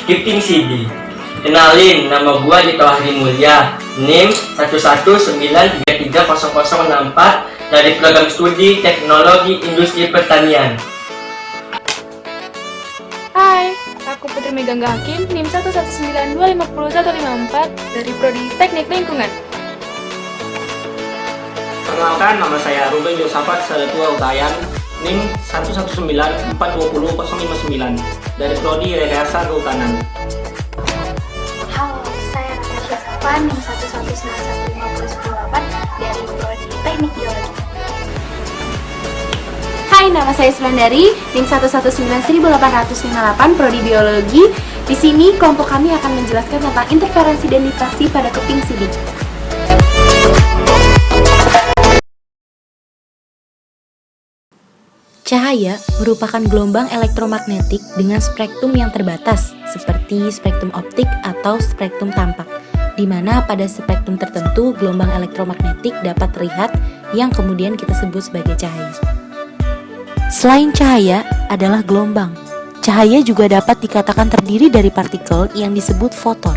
Keeping CD. Kenalin, nama gua Dito Ahri Mulya, NIM 119330064 dari program studi Teknologi Industri Pertanian. Hai, aku Putri Megangga Hakim, NIM 119250154 dari Prodi Teknik Lingkungan. Perkenalkan, nama saya Ruben Yosafat Saletua Utayan, NIM 119420059 dari Prodi Rekayasa Kehutanan. Halo, saya Natasha Safa, NIM 1191508 dari Prodi Teknik Biologi. Hai, nama saya Sulandari, NIM 1191858 Prodi Biologi. Di sini kelompok kami akan menjelaskan tentang interferensi dan difraksi pada keping sidik. Cahaya merupakan gelombang elektromagnetik dengan spektrum yang terbatas, seperti spektrum optik atau spektrum tampak, di mana pada spektrum tertentu gelombang elektromagnetik dapat terlihat yang kemudian kita sebut sebagai cahaya. Selain cahaya adalah gelombang, cahaya juga dapat dikatakan terdiri dari partikel yang disebut foton.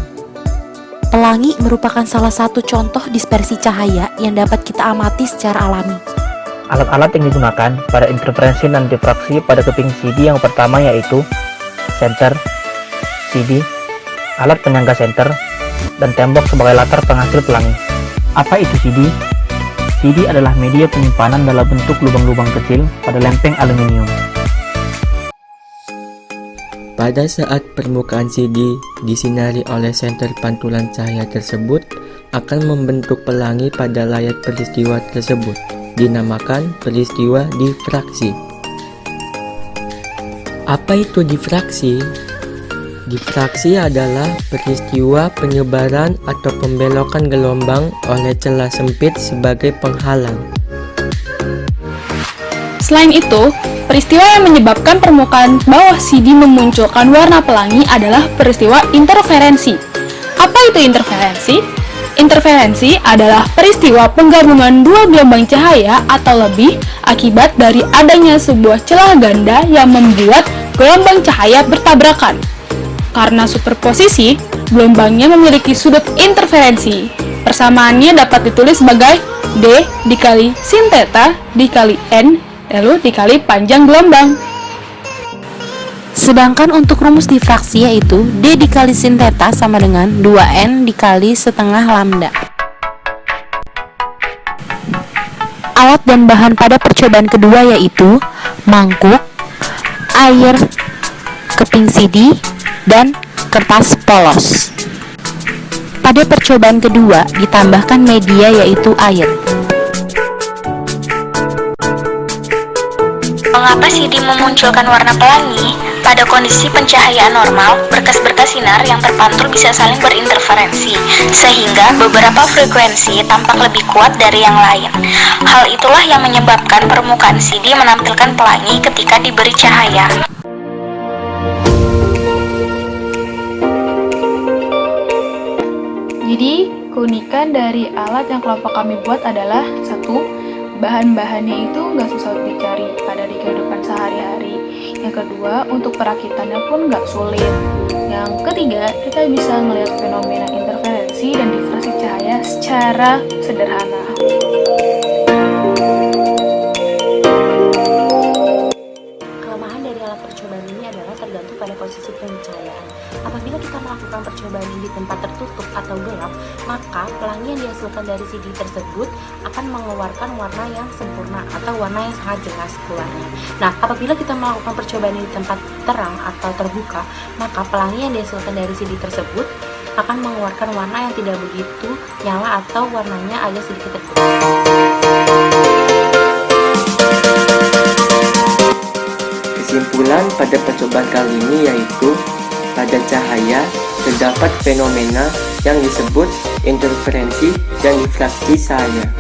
Pelangi merupakan salah satu contoh dispersi cahaya yang dapat kita amati secara alami. Alat-alat yang digunakan pada interferensi dan difraksi pada keping CD yang pertama yaitu senter, CD, alat penyangga senter, dan tembok sebagai latar penghasil pelangi. Apa itu CD? CD adalah media penyimpanan dalam bentuk lubang-lubang kecil pada lempeng aluminium. Pada saat permukaan CD disinari oleh senter pantulan cahaya tersebut akan membentuk pelangi pada layar peristiwa tersebut, dinamakan peristiwa difraksi. Apa itu difraksi? Difraksi adalah peristiwa penyebaran atau pembelokan gelombang oleh celah sempit sebagai penghalang. Selain itu, peristiwa yang menyebabkan permukaan bawah CD memunculkan warna pelangi adalah peristiwa interferensi. Apa itu interferensi? Interferensi adalah peristiwa penggabungan dua gelombang cahaya atau lebih akibat dari adanya sebuah celah ganda yang membuat gelombang cahaya bertabrakan. Karena superposisi, gelombangnya memiliki sudut interferensi. Persamaannya dapat ditulis sebagai D dikali sin theta dikali N lalu dikali panjang gelombang. Sedangkan untuk rumus difraksi yaitu D dikali sin theta sama dengan 2N dikali setengah lambda. Alat dan bahan pada percobaan kedua yaitu mangkuk, air, keping CD, dan kertas polos. Pada percobaan kedua ditambahkan media yaitu air. Mengapa CD memunculkan warna pelangi? Pada kondisi pencahayaan normal, berkas-berkas sinar yang terpantul bisa saling berinterferensi, sehingga beberapa frekuensi tampak lebih kuat dari yang lain. Hal itulah yang menyebabkan permukaan CD menampilkan pelangi ketika diberi cahaya. Jadi, keunikan dari alat yang kelompok kami buat adalah satu, bahan-bahannya itu nggak susah dicari, ada di kehidupan sehari-hari. Yang kedua, untuk perakitannya pun nggak sulit. Yang ketiga, kita bisa melihat fenomena interferensi dan difraksi cahaya secara sederhana. Kelemahan dari alat percobaan ini adalah tergantung pada posisi pencahayaan. Apabila kita melakukan percobaan ini di tempat tertutup atau gelap, maka pelangi yang dihasilkan dari CD tersebut akan mengeluarkan warna yang sempurna atau warna yang sangat jelas keluarnya. Nah, apabila kita melakukan percobaan ini di tempat terang atau terbuka, maka pelangi yang dihasilkan dari CD tersebut akan mengeluarkan warna yang tidak begitu nyala atau warnanya agak sedikit tertutup. Kesimpulan pada percobaan kali ini yaitu pada cahaya terdapat fenomena yang disebut interferensi dan difraksi cahaya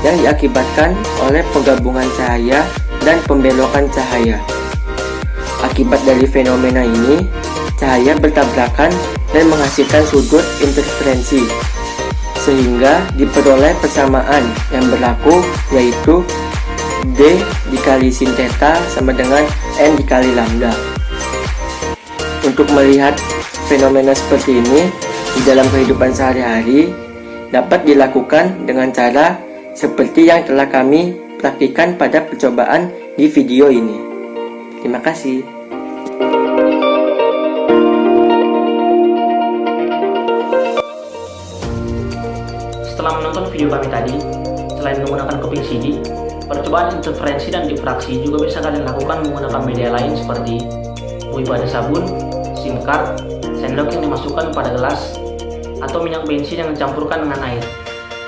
yang diakibatkan oleh penggabungan cahaya dan pembelokan cahaya. Akibat dari fenomena ini, cahaya bertabrakan dan menghasilkan sudut interferensi, sehingga diperoleh persamaan yang berlaku yaitu D dikali sin theta sama dengan N dikali lambda. untuk melihat fenomena seperti ini di dalam kehidupan sehari-hari dapat dilakukan dengan cara seperti yang telah kami praktikkan pada percobaan di video ini. Terima kasih. Setelah menonton video kami tadi, selain menggunakan kuping CD, percobaan interferensi dan difraksi juga bisa kalian lakukan menggunakan media lain seperti buih pada sabun, SIM card, sendok yang dimasukkan pada gelas, atau minyak bensin yang dicampurkan dengan air.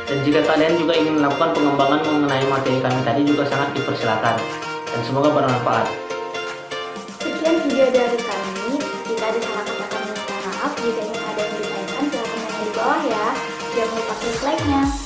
Dan jika kalian juga ingin melakukan pengembangan mengenai materi kami tadi juga sangat dipersilakan. Dan semoga bermanfaat. Sekian video dari kami. Jika ada salah kata kami minta maaf. Jika ingin ada yang ditanyakan, silahkan tanya di bawah ya. Jangan lupa klik like-nya.